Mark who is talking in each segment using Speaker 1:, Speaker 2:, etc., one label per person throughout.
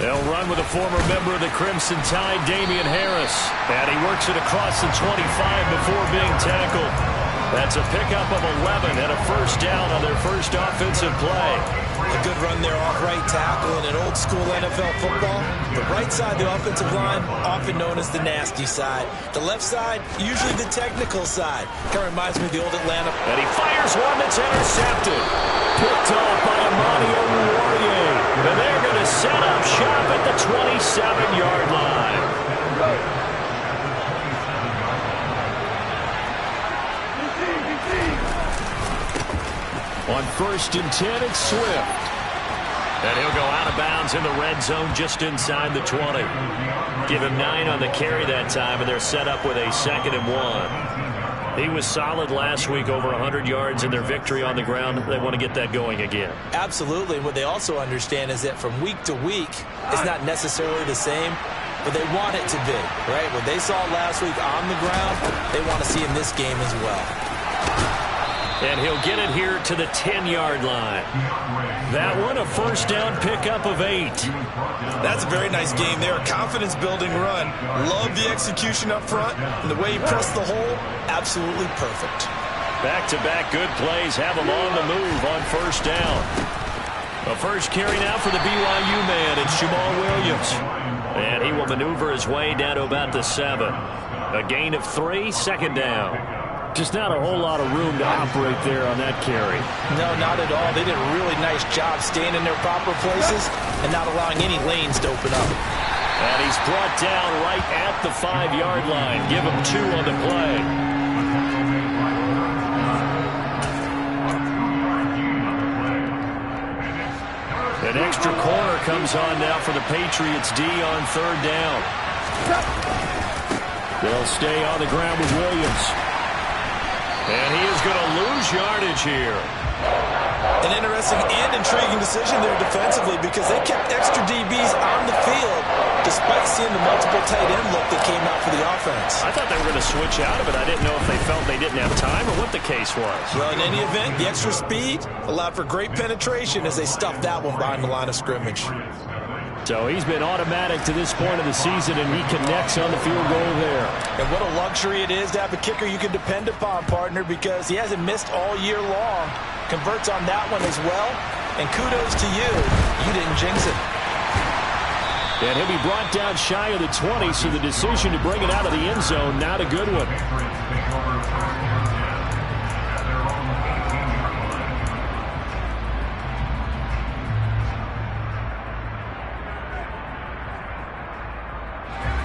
Speaker 1: They'll run with a former member of the Crimson Tide, Damian Harris. And he works it across the 25 before being tackled. That's a pickup of 11 and a first down on their first offensive play.
Speaker 2: A good run there off right tackle in an old-school NFL football. The right side of the offensive line, often known as the nasty side. The left side, usually the technical side. Kind of reminds me of the old Atlanta.
Speaker 1: And he fires one that's intercepted. Picked off by Amani Oruwariye. And they're going to set up shop at the 27-yard line. On 1st and 10, it's Swift. And he'll go out of bounds in the red zone just inside the 20. Give him 9 on the carry that time, and they're set up with a 2nd and 1. He was solid last week, over 100 yards in their victory on the ground. They want to get that going again.
Speaker 2: Absolutely. What they also understand is that from week to week, it's not necessarily the same, but they want it to be, right? What they saw last week on the ground, they want to see in this game as well.
Speaker 1: And he'll get it here to the 10-yard line. That one, a first down pickup of 8.
Speaker 2: That's a very nice game there. A confidence-building run. Love the execution up front. And the way he pressed the hole, absolutely perfect.
Speaker 1: Back-to-back good plays have him on the move on first down. The first carry now for the BYU man. It's Jamal Williams. And he will maneuver his way down to about the 7. A gain of 3, 2nd down. Just not a whole lot of room to operate there on that carry.
Speaker 2: No, not at all. They did a really nice job staying in their proper places and not allowing any lanes to open up.
Speaker 1: And he's brought down right at the 5-yard line. Give him 2 on the play. An extra corner comes on now for the Patriots D on 3rd down. They'll stay on the ground with Williams. And he is going to lose yardage here.
Speaker 2: An interesting and intriguing decision there defensively because they kept extra DBs on the field despite seeing the multiple tight end look that came out for the offense.
Speaker 1: I thought they were going to switch out of it. I didn't know if they felt they didn't have time or what the case was.
Speaker 2: Well, in any event, the extra speed allowed for great penetration as they stuffed that one behind the line of scrimmage.
Speaker 1: So he's been automatic to this point of the season, and he connects on the field goal there.
Speaker 2: And what a luxury it is to have a kicker you can depend upon, partner, because he hasn't missed all year long. Converts on that one as well. And kudos to you. You didn't jinx it.
Speaker 1: And he'll be brought down shy of the 20, so the decision to bring it out of the end zone, not a good one.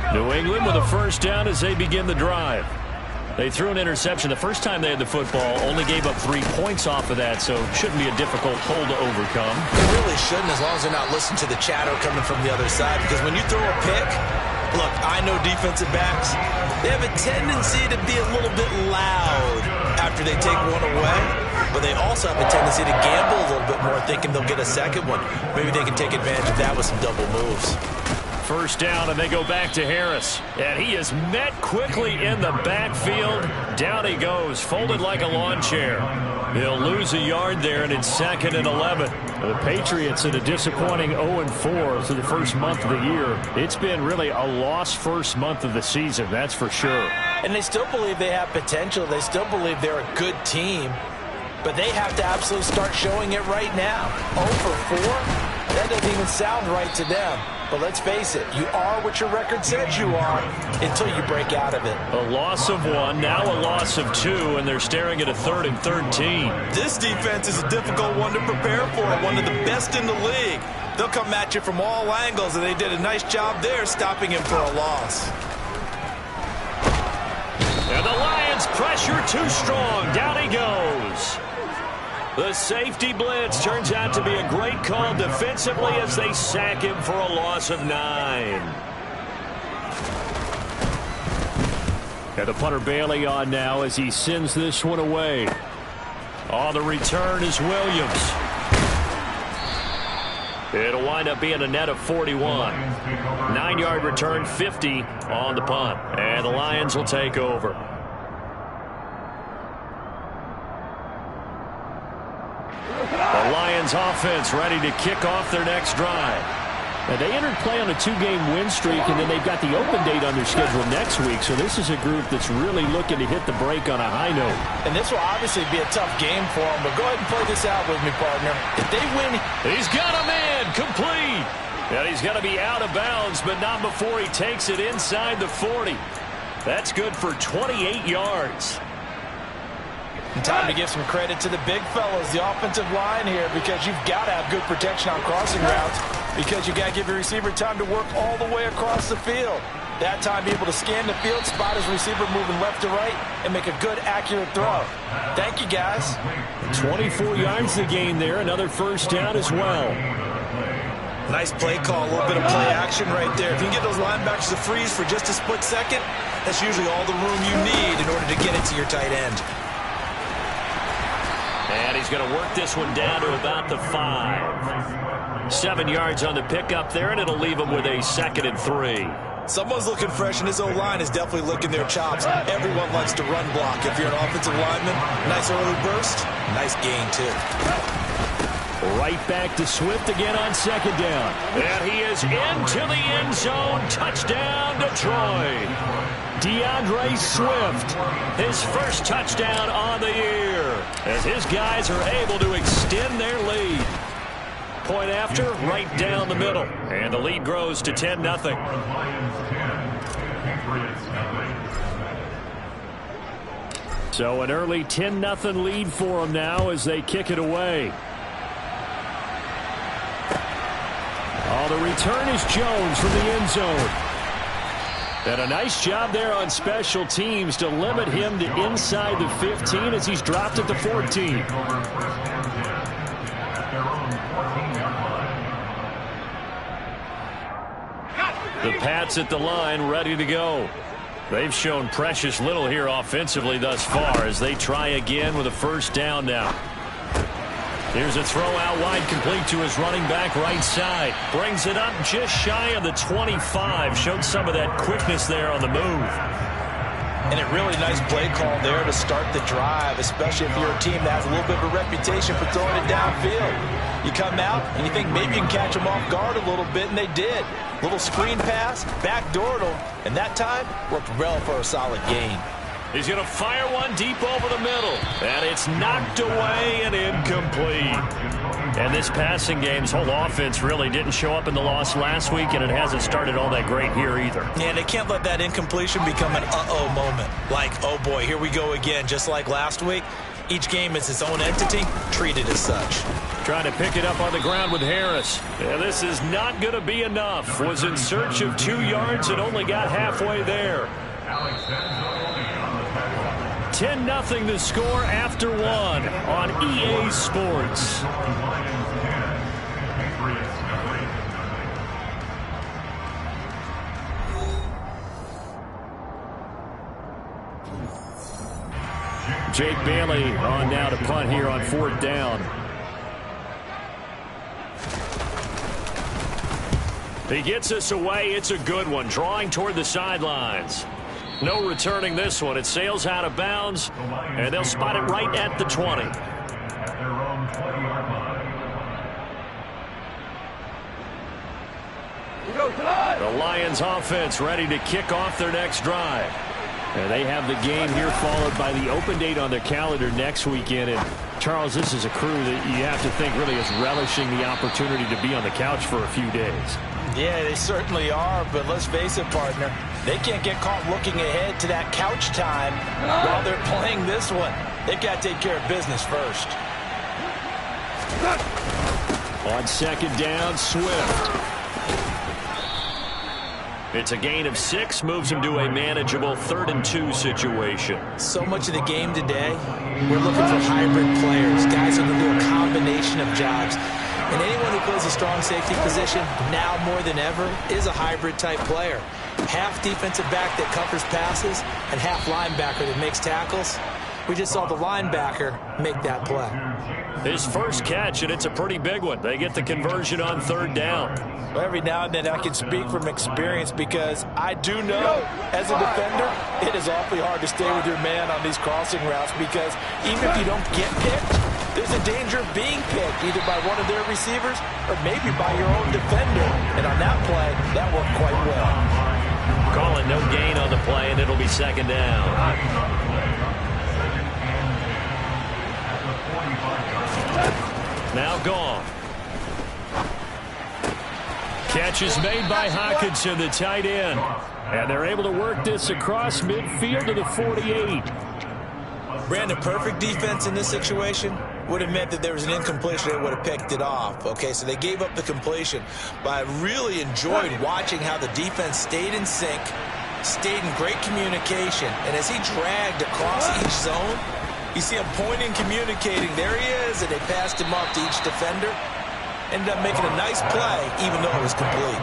Speaker 1: New England with a first down as they begin the drive. They threw an interception the first time they had the football, only gave up 3 points off of that, so shouldn't be a difficult hole to overcome.
Speaker 2: They really shouldn't, as long as they're not listening to the chatter coming from the other side, because when you throw a pick, look, I know defensive backs, they have a tendency to be a little bit loud after they take one away, but they also have a tendency to gamble a little bit more, thinking they'll get a second one. Maybe they can take advantage of that with some double moves.
Speaker 1: First down, and they go back to Harris. And he is met quickly in the backfield. Down he goes, folded like a lawn chair. He'll lose a yard there, and it's 2nd and 11. The Patriots in a disappointing 0-4 through the first month of the year. It's been really a lost first month of the season, that's for sure.
Speaker 2: And they still believe they have potential. They still believe they're a good team. But they have to absolutely start showing it right now. 0-4? That doesn't even sound right to them. But let's face it, you are what your record says you are until you break out of it.
Speaker 1: A loss of 1, now a loss of 2, and they're staring at a 3rd and 13.
Speaker 2: This defense is a difficult one to prepare for, one of the best in the league. They'll come at you from all angles, and they did a nice job there stopping him for a loss.
Speaker 1: And the Lions pressure too strong. Down he goes. The safety blitz turns out to be a great call defensively as they sack him for a loss of 9. And the punter Bailey on now as he sends this one away. On the return is Williams. It'll wind up being a net of 41. 9-yard return, 50 on the punt. And the Lions will take over. The Lions offense ready to kick off their next drive. And they entered play on a 2-game win streak, and then they've got the open date on their schedule next week. So this is a group that's really looking to hit the break on a high note.
Speaker 2: And this will obviously be a tough game for them, but go ahead and play this out with me, partner. If they win,
Speaker 1: he's got a man complete. And he's going to be out of bounds, but not before he takes it inside the 40. That's good for 28 yards.
Speaker 2: And time to give some credit to the big fellas, the offensive line here, because you've got to have good protection on crossing routes, because you got to give your receiver time to work all the way across the field. That time, be able to scan the field, spot his receiver moving left to right, and make a good, accurate throw. Thank you, guys.
Speaker 1: 24 yards to gain there. Another first down as well.
Speaker 2: Nice play call, a little bit of play action right there. If you can get those linebackers to freeze for just a split second, that's usually all the room you need in order to get it to your tight end.
Speaker 1: And he's going to work this one down to about the 5. 7 yards on the pickup there, and it'll leave him with a 2nd and 3.
Speaker 2: Someone's looking fresh, and his O-line is definitely licking their chops. Everyone likes to run block. If you're an offensive lineman, nice early burst, nice gain, too.
Speaker 1: Right back to Swift again on 2nd down. And he is into the end zone. Touchdown, Detroit. DeAndre Swift, his first touchdown on the year, as his guys are able to extend their lead. Point after, right down the middle. And the lead grows to 10-0. So an early 10-0 lead for them now as they kick it away. Oh, the return is Jones from the end zone. And a nice job there on special teams to limit him to inside the 15 as he's dropped at the 14. The Pats at the line ready to go. They've shown precious little here offensively thus far as they try again with a first down now. Here's a throw out wide, complete to his running back right side. Brings it up just shy of the 25. Showed some of that quickness there on the move.
Speaker 2: And a really nice play call there to start the drive, especially if you're a team that has a little bit of a reputation for throwing it downfield. You come out and you think maybe you can catch them off guard a little bit, and they did. Little screen pass, backdoored them, and that time worked well for a solid gain.
Speaker 1: He's going to fire one deep over the middle. And it's knocked away and incomplete. And this passing game's whole offense really didn't show up in the loss last week, and it hasn't started all that great here either.
Speaker 2: Yeah, they can't let that incompletion become an uh-oh moment. Like, oh boy, here we go again, just like last week. Each game is its own entity, treated as such.
Speaker 1: Trying to pick it up on the ground with Harris. Yeah, this is not going to be enough. Was in search of 2 yards and only got halfway there. 10-0 the score after 1 on EA Sports. Jake Bailey on now to punt here on 4th down. He gets us away. It's a good one. Drawing toward the sidelines. No returning this one. It sails out of bounds, and they'll spot it right at the 20. The Lions offense ready to kick off their next drive. And they have the game here followed by the open date on their calendar next weekend. And Charles, this is a crew that you have to think really is relishing the opportunity to be on the couch for a few days. Yeah, they certainly are, but let's face it, partner. They can't get caught looking ahead to that couch time while they're playing this one. They've got to take care of business first. On 2nd down, Swift. It's a gain of 6, moves him to a manageable 3rd and 2 situation. So much of the game today, we're looking for hybrid players, guys who can do a combination of jobs. And anyone who plays a strong safety position, now more than ever, is a hybrid type player. Half defensive back that covers passes and half linebacker that makes tackles. We just saw the linebacker make that play. His first catch, and it's a pretty big one. They get the conversion on 3rd down. Well, every now and then I can speak from experience because I do know, as a defender, it is awfully hard to stay with your man on these crossing routes because even if you don't get picked, there's a danger of being picked either by one of their receivers or maybe by your own defender. And on that and it'll be second down. Now gone. Catch is made by Hockenson, the tight end. And they're able to work this across midfield to the 48.
Speaker 2: Brandon, perfect defense in this situation would have meant that there was an incompletion. They would have picked it off. Okay, so they gave up the completion. But I really enjoyed watching how the defense stayed in sync, stayed in great communication. And as he dragged across each zone, you see him pointing, communicating. There he is, and they passed him off to each defender. Ended up making a nice play, even though it was complete.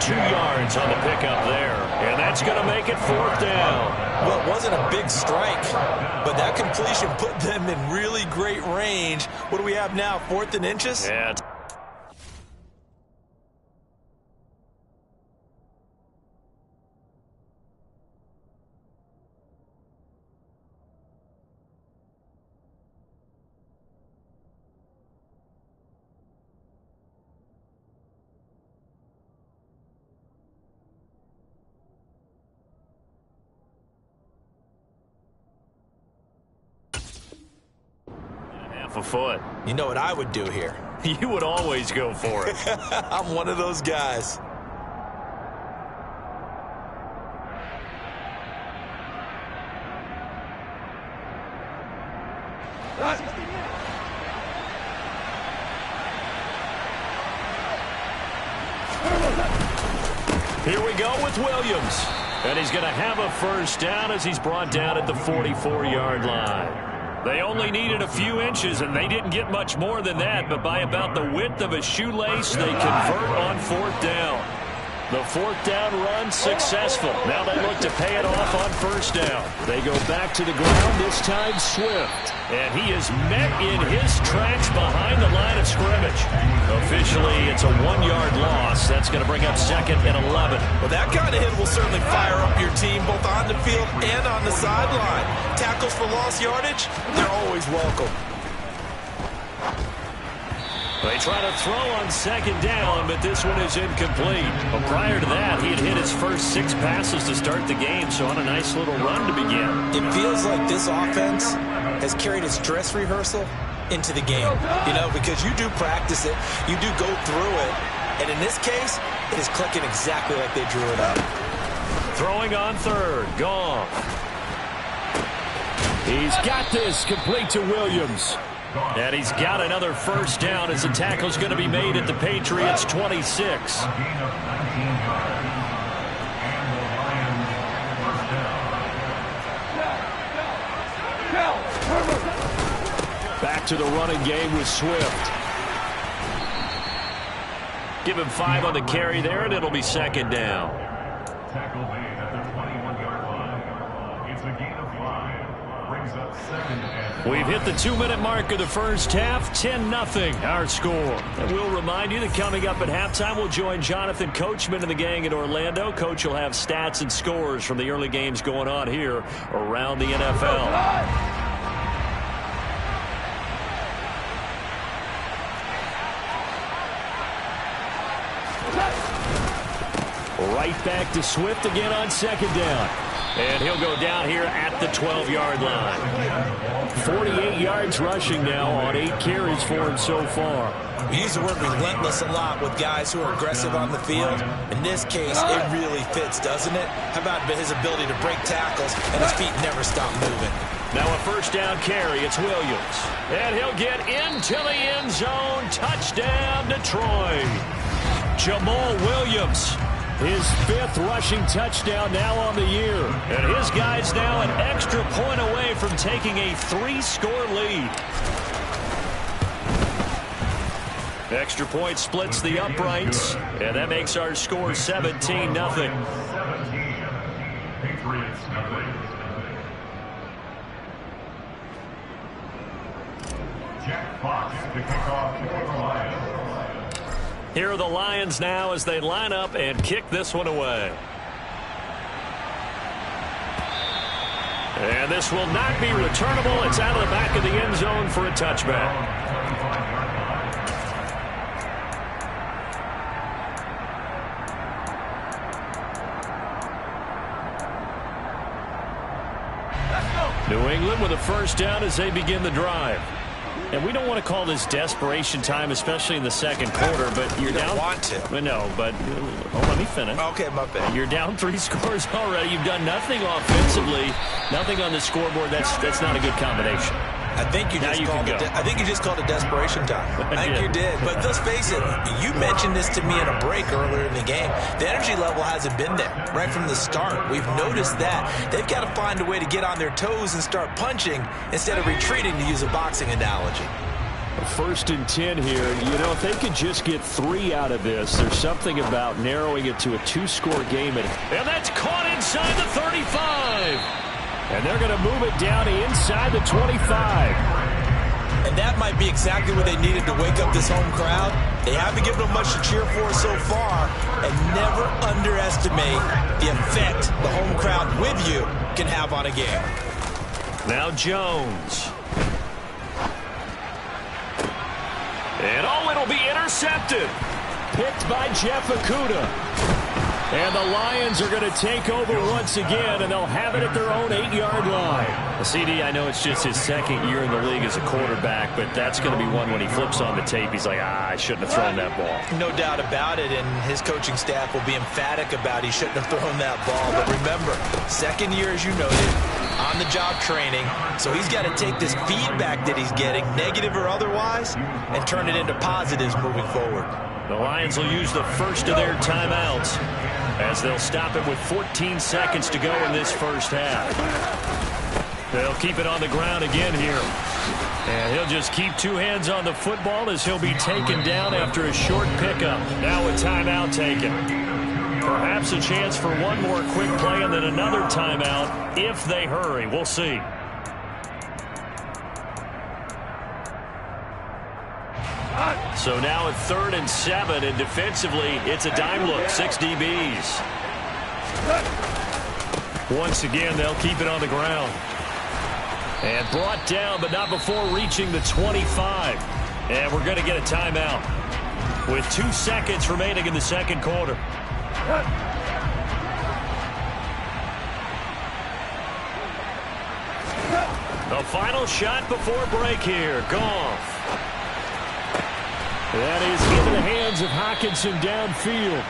Speaker 1: 2 yards on the pickup there, and that's going to make it 4th down.
Speaker 2: Well, it wasn't a big strike, but that completion put them in really great range. What do we have now, 4th and inches?
Speaker 1: Yeah. A foot.
Speaker 2: You know what I would do here?
Speaker 1: You would always go for it.
Speaker 2: I'm one of those guys.
Speaker 1: Here we go with Williams. And he's going to have a first down as he's brought down at the 44-yard line. They only needed a few inches, and they didn't get much more than that, but by about the width of a shoelace, they convert on 4th down. The 4th down run successful. Now they look to pay it off on 1st down. They go back to the ground, this time Swift. And he is met in his tracks behind the line of scrimmage. Officially, it's a 1-yard loss. That's going to bring up 2nd and 11.
Speaker 2: Well, that kind of hit will certainly fire up your team, both on the field and on the sideline. Tackles for lost yardage, they're always welcome.
Speaker 1: They try to throw on 2nd down, but this one is incomplete. But prior to that, he had hit his first 6 passes to start the game, so on a nice little run to begin.
Speaker 2: It feels like this offense has carried its dress rehearsal into the game, you know, because you do practice it, you do go through it, and in this case, it is clicking exactly like they drew it up.
Speaker 1: Throwing on 3rd, Goff. He's got this, complete to Williams. And he's got another first down as the tackle's going to be made at the Patriots' 26. Back to the running game with Swift. Give him 5 on the carry there, and it'll be 2nd down.
Speaker 3: Tackle made at the 21-yard line. It's a gain of 5. Brings up 2nd and 1.
Speaker 1: We've hit the 2-minute mark of the first half. 10-0 our score. And we'll remind you that coming up at halftime, we'll join Jonathan Coachman and the gang in Orlando. Coach will have stats and scores from the early games going on here around the NFL. Right back to Swift again on 2nd down. And he'll go down here at the 12-yard line. 48 yards rushing now on 8 carries for him so far.
Speaker 2: We use the word relentless a lot with guys who are aggressive on the field. In this case, it really fits, doesn't it? How about his ability to break tackles and his feet never stop moving?
Speaker 1: Now a first down carry. It's Williams. And he'll get into the end zone. Touchdown, Detroit. Jamal Williams. His 5th rushing touchdown now on the year. And his guys now an extra point away from taking a 3-score lead. Extra point splits the uprights. And that makes our score 17-0.
Speaker 3: 17. Patriots nothing. Jack Fox to kick off for the Lions.
Speaker 1: Here are the Lions now as they line up and kick this one away. And this will not be returnable. It's out of the back of the end zone for a touchback. New England with a first down as they begin the drive. And we don't want to call this desperation time, especially in the second quarter, but you're down.
Speaker 2: Want to.
Speaker 1: No, but let me finish.
Speaker 2: Okay, my bad.
Speaker 1: You're down 3 scores already. You've done nothing offensively, nothing on the scoreboard. That's not a good combination.
Speaker 2: I think you just called it desperation time. I think you did. But let's face it, you mentioned this to me in a break earlier in the game. The energy level hasn't been there right from the start. We've noticed that. They've got to find a way to get on their toes and start punching instead of retreating, to use a boxing analogy.
Speaker 1: 1st and 10 here. You know, if they could just get 3 out of this, there's something about narrowing it to a 2-score game. And that's caught inside the 35. And they're going to move it down inside the 25.
Speaker 2: And that might be exactly what they needed to wake up this home crowd. They haven't given them much to cheer for so far. And never underestimate the effect the home crowd with you can have on a game.
Speaker 1: Now Jones. And it'll be intercepted. Picked by Jeff Okudah. And the Lions are going to take over once again, and they'll have it at their own 8-yard line. CD, I know it's just his 2nd year in the league as a quarterback, but that's going to be one when he flips on the tape. He's like, I shouldn't have thrown that ball.
Speaker 2: No doubt about it, and his coaching staff will be emphatic about he shouldn't have thrown that ball. But remember, 2nd year, as you noted, on-the-job training, so he's got to take this feedback that he's getting, negative or otherwise, and turn it into positives moving forward.
Speaker 1: The Lions will use the first of their timeouts as they'll stop it with 14 seconds to go in this first half. They'll keep it on the ground again here. And he'll just keep 2 hands on the football as he'll be taken down after a short pickup. Now a timeout taken. Perhaps a chance for one more quick play and then another timeout if they hurry. We'll see. So now at 3rd and 7, and defensively, it's a dime look, 6 DBs. Once again, they'll keep it on the ground. And brought down, but not before reaching the 25. And we're going to get a timeout with 2 seconds remaining in the second quarter. The final shot before break here. Goff. That is into the hands of Hockenson downfield.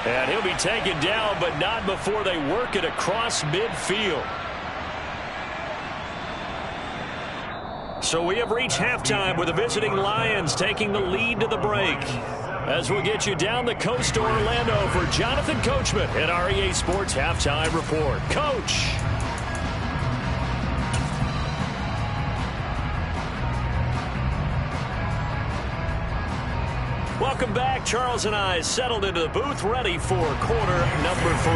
Speaker 1: And he'll be taken down, but not before they work it across midfield. So we have reached halftime with the visiting Lions taking the lead to the break. As we'll get you down the coast to Orlando for Jonathan Coachman at our EA Sports Halftime Report. Coach. Welcome back. Charles and I settled into the booth, ready for quarter number 3.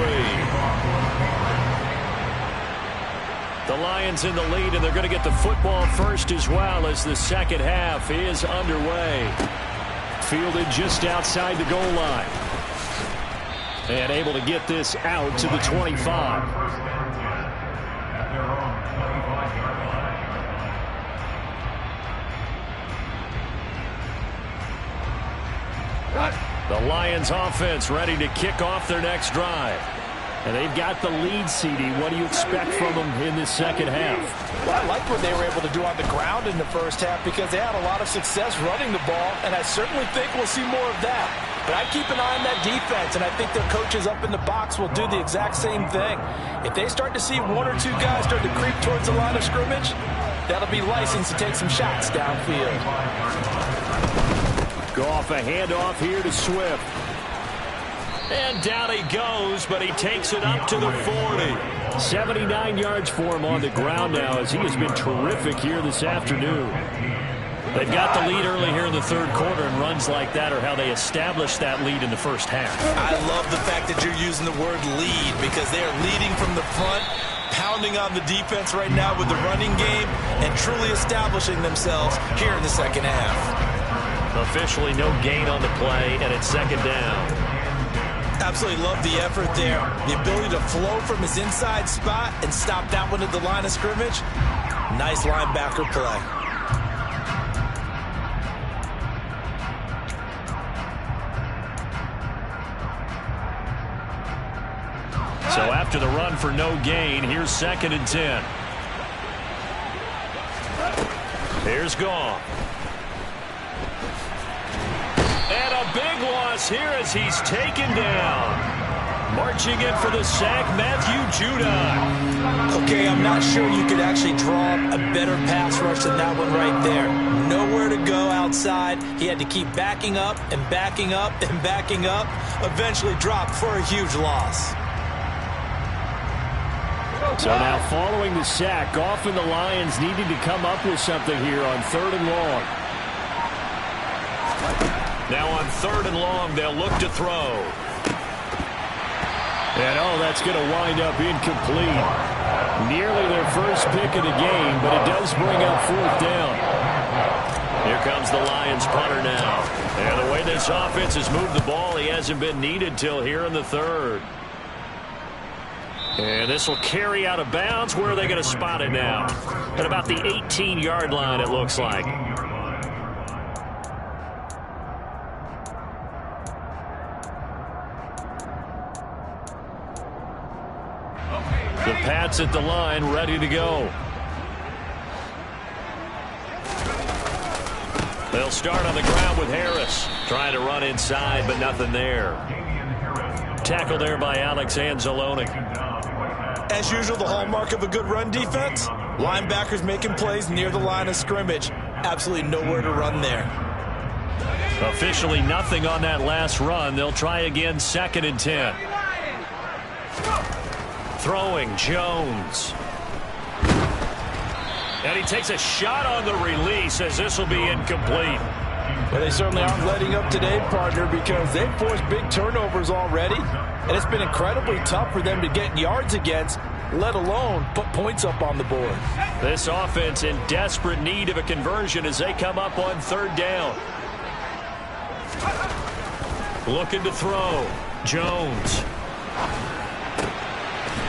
Speaker 1: The Lions in the lead, and they're going to get the football first as well as the second half is underway. Fielded just outside the goal line. And able to get this out to the 25. The Lions offense ready to kick off their next drive. And they've got the lead, CD. What do you expect from them in this second half?
Speaker 4: Well, I like what they were able to do on the ground in the first half because they had a lot of success running the ball, and I certainly think we'll see more of that. But I keep an eye on that defense, and I think their coaches up in the box will do the exact same thing. If they start to see 1 or 2 guys start to creep towards the line of scrimmage, that'll be licensed to take some shots downfield.
Speaker 1: Goff, a handoff here to Swift. And down he goes, but he takes it up to the 40. 79 yards for him on the ground now as he has been terrific here this afternoon. They've got the lead early here in the third quarter, and runs like that are how they establish that lead in the first half.
Speaker 2: I love the fact that you're using the word lead because they are leading from the front, pounding on the defense right now with the running game, and truly establishing themselves here in the second half.
Speaker 1: Officially no gain on the play, and it's second down.
Speaker 2: Absolutely love the effort there. The ability to flow from his inside spot and stop that one at the line of scrimmage. Nice linebacker play.
Speaker 1: So after the run for no gain, here's 2nd and 10. Here's Goff. And a big loss here as he's taken down. Marching in for the sack, Matthew Judon.
Speaker 2: Okay, I'm not sure you could actually draw up a better pass rush than that one right there. Nowhere to go outside. He had to keep backing up and backing up and backing up. Eventually dropped for a huge loss.
Speaker 5: So now following the sack, Goff and the Lions needing to come up with something here on 3rd and long.
Speaker 1: Now on 3rd and long, they'll look to throw.
Speaker 5: And that's going to wind up incomplete. Nearly their first pick of the game, but it does bring up 4th down.
Speaker 1: Here comes the Lions punter now. And the way this offense has moved the ball, he hasn't been needed till here in the 3rd. And this will carry out of bounds. Where are they going to spot it now? At about the 18-yard line, it looks like. The Pats at the line, ready to go. They'll start on the ground with Harris. Trying to run inside, but nothing there. Tackle there by Alex Anzalone.
Speaker 2: As usual, the hallmark of a good run defense, linebackers making plays near the line of scrimmage. Absolutely nowhere to run there.
Speaker 1: Officially nothing on that last run. They'll try again, 2nd and 10. Throwing, Jones. And he takes a shot on the release as this will be incomplete.
Speaker 4: Well, they certainly aren't letting up today, partner, because they've forced big turnovers already. And it's been incredibly tough for them to get yards against, let alone put points up on the board.
Speaker 1: This offense in desperate need of a conversion as they come up on 3rd down. Looking to throw. Jones.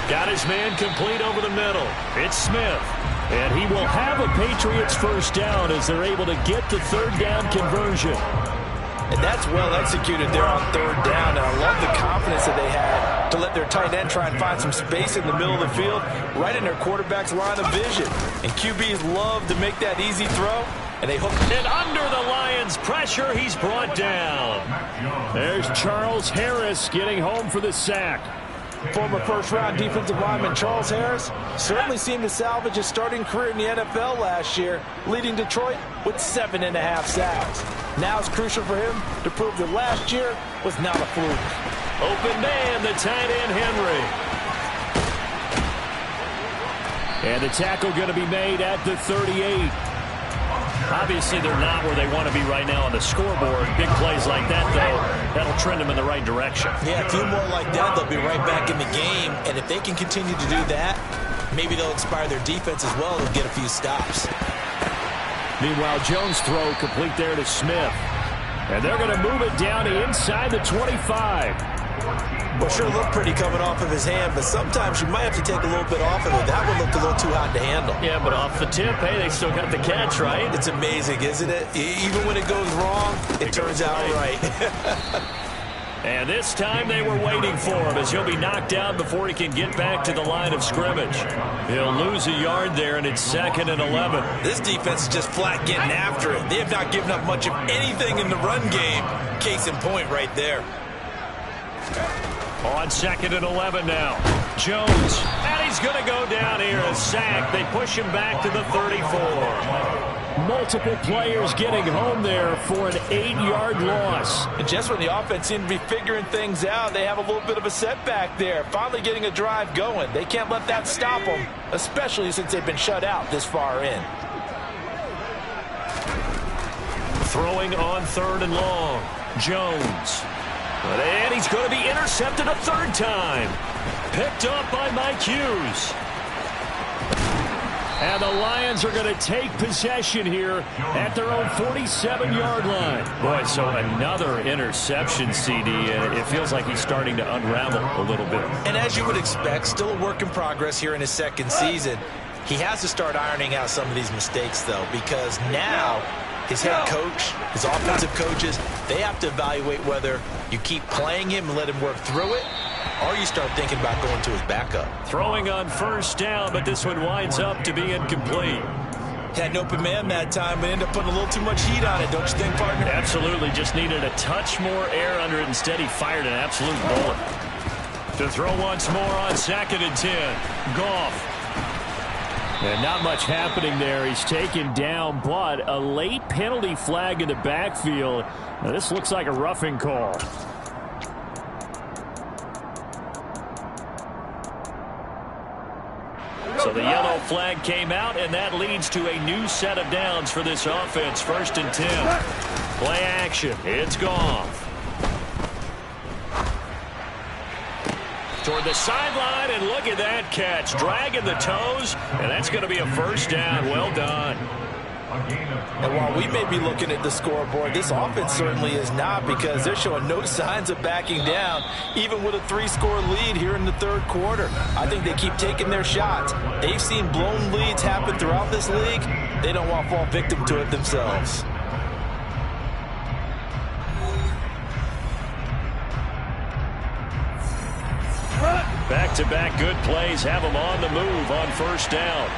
Speaker 1: Got his man complete over the middle. It's Smith. And he will have a Patriots 1st down as they're able to get the 3rd down conversion.
Speaker 4: And that's well executed there on 3rd down. And I love the confidence that they had to let their tight end try and find some space in the middle of the field, right in their quarterback's line of vision. And QBs love to make that easy throw. And they hook
Speaker 1: it under the Lions' pressure. He's brought down.
Speaker 5: There's Charles Harris getting home for the sack.
Speaker 4: Former first-round defensive lineman Charles Harris certainly seemed to salvage his starting career in the NFL last year, leading Detroit with 7.5 sacks. Now it's crucial for him to prove that last year was not a fluke.
Speaker 1: Open man, the tight end Henry.
Speaker 5: And the tackle going to be made at the 38.
Speaker 1: Obviously, they're not where they want to be right now on the scoreboard. Big plays like that, though, that'll trend them in the right direction.
Speaker 2: Yeah, a few more like that, they'll be right back in the game. And if they can continue to do that, maybe they'll inspire their defense as well and get a few stops.
Speaker 5: Meanwhile, Jones' throw complete there to Smith. And they're going to move it down to inside the 25.
Speaker 2: Well, sure looked pretty coming off of his hand, but sometimes you might have to take a little bit off of it. That one looked a little too hot to handle.
Speaker 1: Yeah, but off the tip, hey, they still got the catch, right?
Speaker 2: It's amazing, isn't it? Even when it goes wrong, it turns out right.
Speaker 1: And this time they were waiting for him as he'll be knocked down before he can get back to the line of scrimmage. He'll lose a yard there, and it's 2nd and 11.
Speaker 2: This defense is just flat getting after it. They have not given up much of anything in the run game. Case in point right there.
Speaker 1: On 2nd and 11 now. Jones. And he's going to go down here. A sack. They push him back to the 34.
Speaker 5: Multiple players getting home there for an 8-yard loss.
Speaker 4: And just when the offense seemed to be figuring things out, they have a little bit of a setback there. Finally getting a drive going. They can't let that stop them, especially since they've been shut out this far in.
Speaker 1: Throwing on 3rd and long. Jones. And he's going to be intercepted a 3rd time. Picked up by Mike Hughes.
Speaker 5: And the Lions are going to take possession here at their own 47-yard line.
Speaker 1: Boy, so another interception, CD, and it feels like he's starting to unravel a little bit.
Speaker 2: And as you would expect, still a work in progress here in his 2nd season. He has to start ironing out some of these mistakes, though, because now his head coach, his offensive coaches, they have to evaluate whether you keep playing him and let him work through it, or you start thinking about going to his backup.
Speaker 1: Throwing on 1st down, but this one winds up to be incomplete.
Speaker 2: Had an open man that time, but ended up putting a little too much heat on it, don't you think, partner?
Speaker 1: Absolutely. Just needed a touch more air under it. Instead, he fired an absolute bullet. To throw once more on 2nd and 10. Goff. And not much happening there. He's taken down, but a late penalty flag in the backfield. Now, this looks like a roughing call. So the yellow flag came out, and that leads to a new set of downs for this offense. 1st and 10. Play action. It's Goff. Toward the sideline, and look at that catch. Dragging the toes, and that's going to be a 1st down. Well done.
Speaker 4: And while we may be looking at the scoreboard, this offense certainly is not, because they're showing no signs of backing down, even with a 3-score lead here in the 3rd quarter. I think they keep taking their shots. They've seen blown leads happen throughout this league. They don't want to fall victim to it themselves.
Speaker 1: Back-to-back good plays have them on the move on 1st down.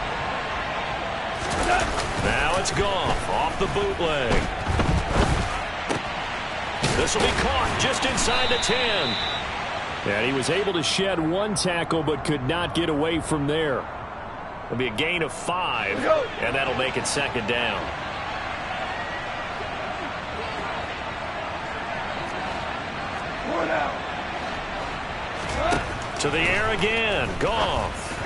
Speaker 1: Now it's Goff off the bootleg. This will be caught just inside the 10. And he was able to shed 1 tackle but could not get away from there. It'll be a gain of 5, and that'll make it 2nd down. To the air again. Goff.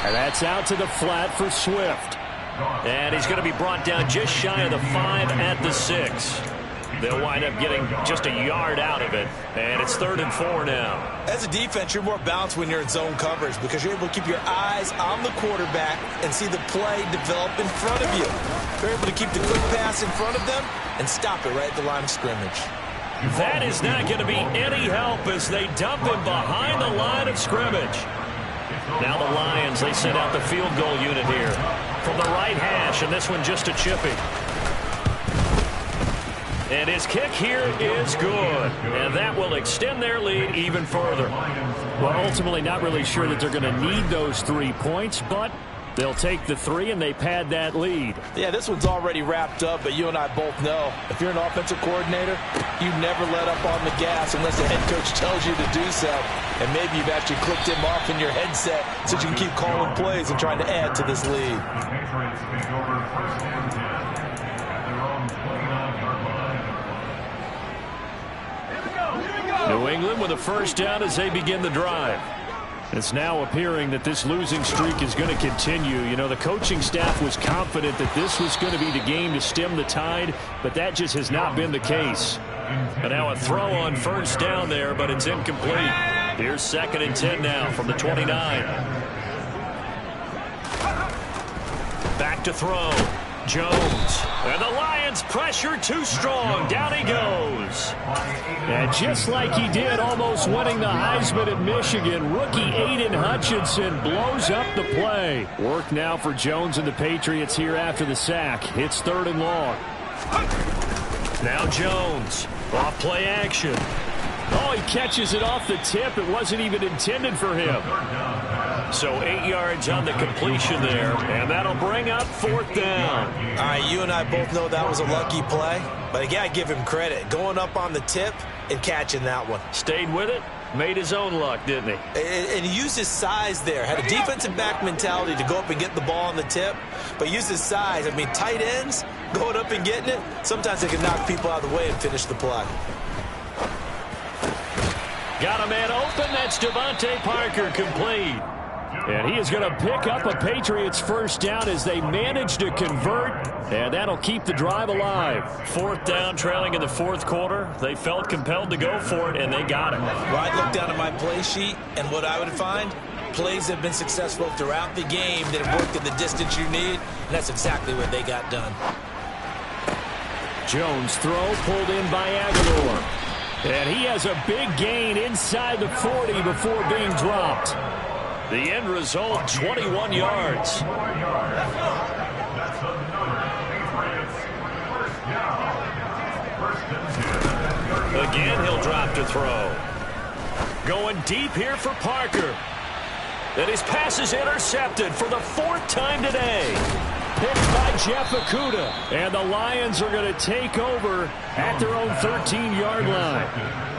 Speaker 1: And that's out to the flat for Swift. And he's going to be brought down just shy of the 5 at the 6. They'll wind up getting just a yard out of it. And it's 3rd and 4 now.
Speaker 2: As a defense, you're more balanced when you're in zone coverage because you're able to keep your eyes on the quarterback and see the play develop in front of you. You're able to keep the quick pass in front of them and stop it right at the line of scrimmage.
Speaker 1: That is not going to be any help as they dump him behind the line of scrimmage. Now the Lions, they send out the field goal unit here from the right hash, and this one just a chippy. And his kick here is good, and that will extend their lead even further. Well, ultimately not really sure that they're going to need those 3 points, but they'll take the 3 and they pad that lead.
Speaker 4: Yeah, this one's already wrapped up, but you and I both know if you're an offensive coordinator, you never let up on the gas unless the head coach tells you to do so. And maybe you've actually clicked him off in your headset so you can keep calling plays and trying to add to this lead.
Speaker 3: The Patriots take over 1st and 10 at their own 29-yard line.
Speaker 1: New England with a 1st down as they begin the drive. It's now appearing that this losing streak is going to continue. You know, the coaching staff was confident that this was going to be the game to stem the tide, but that just has not been the case. And now a throw on 1st down there, but it's incomplete. Here's 2nd and 10 now from the 29. Back to throw. Jones. And the Lions pressure too strong. Down he goes. And just like he did almost winning the Heisman at Michigan, rookie Aiden Hutchinson blows up the play. Work now for Jones and the Patriots here after the sack. It's 3rd and long. Now Jones. Off play action. Oh, he catches it off the tip. It wasn't even intended for him. So 8 yards on the completion there, and that'll bring up 4th down.
Speaker 2: All right, you and I both know that was a lucky play, but I got to give him credit. Going up on the tip and catching that one.
Speaker 1: Stayed with it, made his own luck, didn't he?
Speaker 2: And he used his size there. Had a defensive back mentality to go up and get the ball on the tip, but used his size. I mean, tight ends, going up and getting it, sometimes they can knock people out of the way and finish the play.
Speaker 1: Got a man open. That's Devontae Parker, complete. And he is going to pick up a Patriots 1st down as they manage to convert, and that'll keep the drive alive. 4th down, trailing in the 4th quarter. They felt compelled to go for it, and they got it.
Speaker 2: Well, I'd look down at my play sheet, and what I would find, plays have been successful throughout the game that have worked at the distance you need, and that's exactly what they got done.
Speaker 1: Jones throw pulled in by Aguilar. And he has a big gain inside the 40 before being dropped. The end result, 21 yards. Again, he'll drop to throw. Going deep here for Parker. And his pass is intercepted for the 4th time today.
Speaker 5: picked by Jeff Okudah. And the Lions are going to take over at their own 13-yard line.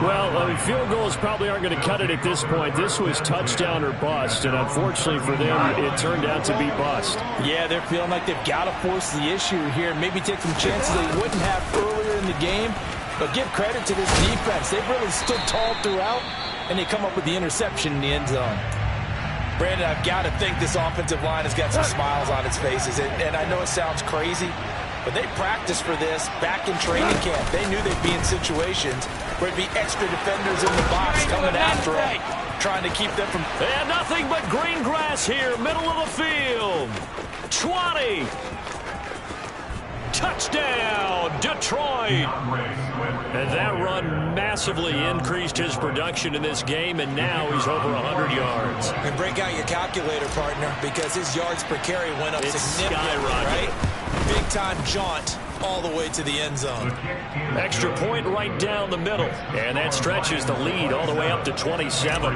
Speaker 5: Well, field goals probably aren't going to cut it at this point. This was touchdown or bust, and unfortunately for them, it turned out to be bust.
Speaker 4: Yeah, they're feeling like they've got to force the issue here and maybe take some chances they wouldn't have earlier in the game. But give credit to this defense. They've really stood tall throughout, and they come up with the interception in the end zone. Brandon, I've got to think this offensive line has got some smiles on its faces. And I know it sounds crazy, but they practiced for this back in training camp. They knew they'd be in situations where it'd be extra defenders in the box coming after them, trying to keep them from...
Speaker 1: And nothing but green grass here, middle of the field. 20. Touchdown, Detroit. And that run massively increased his production in this game, and now he's over 100 yards.
Speaker 2: And break out your calculator, partner, because his yards per carry went up significantly, right? Big-time jaunt all the way to the end zone.
Speaker 1: Extra point right down the middle, and that stretches the lead all the way up to 27.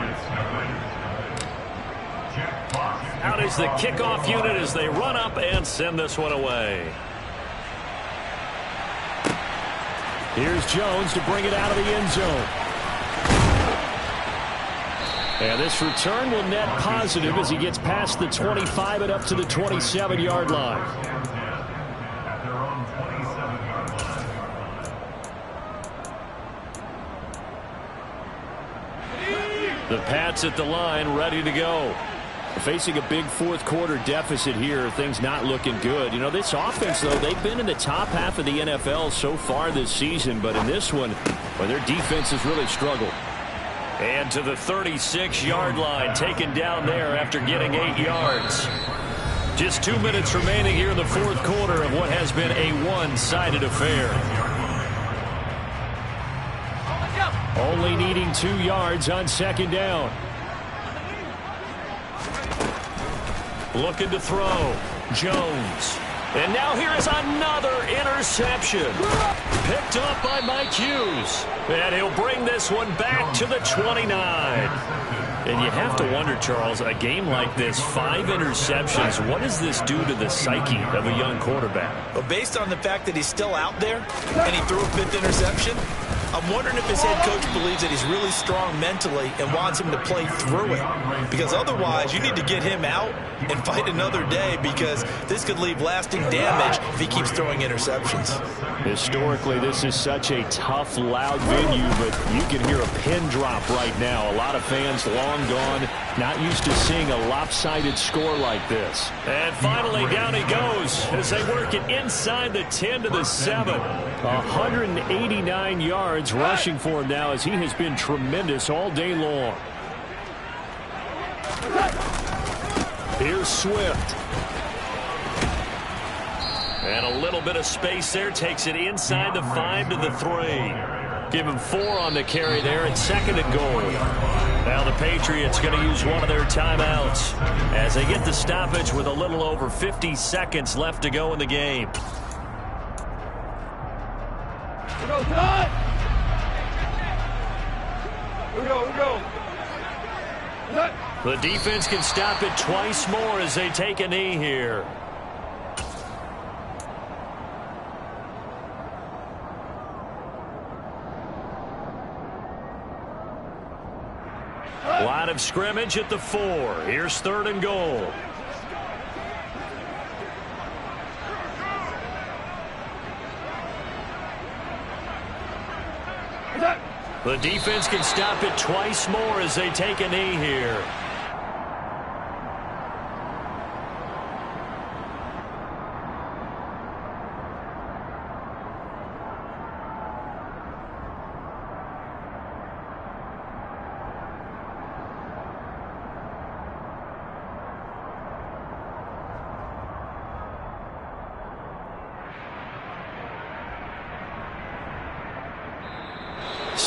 Speaker 1: Out is the kickoff unit as they run up and send this one away.
Speaker 5: Here's Jones to bring it out of the end zone. And this return will net positive as he gets past the 25 and up to the 27-yard line. The Pats at the line, ready to go. Facing a big fourth-quarter deficit here, things not looking good. You know, this offense, though, they've been in the top half of the NFL so far this season, but in this one, well, their defense has really struggled.
Speaker 1: And to the 36-yard line, taken down there after getting 8 yards. Just 2 minutes remaining here in the fourth quarter of what has been a one-sided affair.
Speaker 5: Only needing 2 yards on second down.
Speaker 1: Looking to throw. Jones. And now here is another interception. Picked up by Mike Hughes. And he'll bring this one back to the 29. And you have to wonder, Charles, a game like this, 5 interceptions, what does this do to the psyche of a young quarterback?
Speaker 2: Well, based on the fact that he's still out there and he threw a 5th interception, I'm wondering if his head coach believes that he's really strong mentally and wants him to play through it. Because otherwise, you need to get him out and fight another day, because this could leave lasting damage if he keeps throwing interceptions.
Speaker 5: Historically, this is such a tough, loud venue, but you can hear a pin drop right now. A lot of fans long gone, not used to seeing a lopsided score like this.
Speaker 1: And finally, down he goes as they work it inside the 10 to the 7.
Speaker 5: 189 yards rushing for him now, as he has been tremendous all day long.
Speaker 1: Here's Swift. And a little bit of space there, takes it inside the 5 to the 3. Give him 4 on the carry there at 2nd and goal. Now the Patriots going to use one of their timeouts as they get the stoppage with a little over 50 seconds left to go in the game. The defense can stop it twice more as they take a knee here. Line of scrimmage at the 4. Here's 3rd and goal. The defense can stop it twice more as they take a knee here.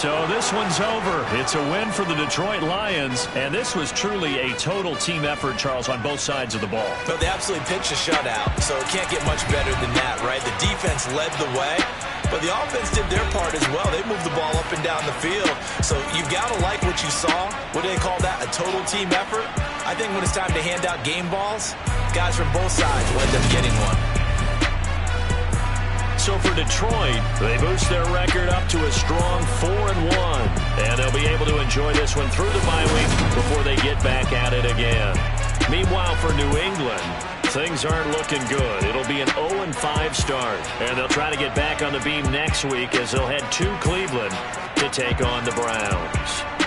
Speaker 1: So this one's over. It's a win for the Detroit Lions, and this was truly a total team effort, Charles, on both sides of the ball.
Speaker 2: So they absolutely pitched a shutout, so it can't get much better than that, right? The defense led the way, but the offense did their part as well. They moved the ball up and down the field, so you've got to like what you saw. What do they call that, a total team effort? I think when it's time to hand out game balls, guys from both sides will end up getting one.
Speaker 1: So for Detroit, they boost their record up to a strong 4-1. And they'll be able to enjoy this one through the bye week before they get back at it again. Meanwhile, for New England, things aren't looking good. It'll be an 0-5 start. And they'll try to get back on the beam next week as they'll head to Cleveland to take on the Browns.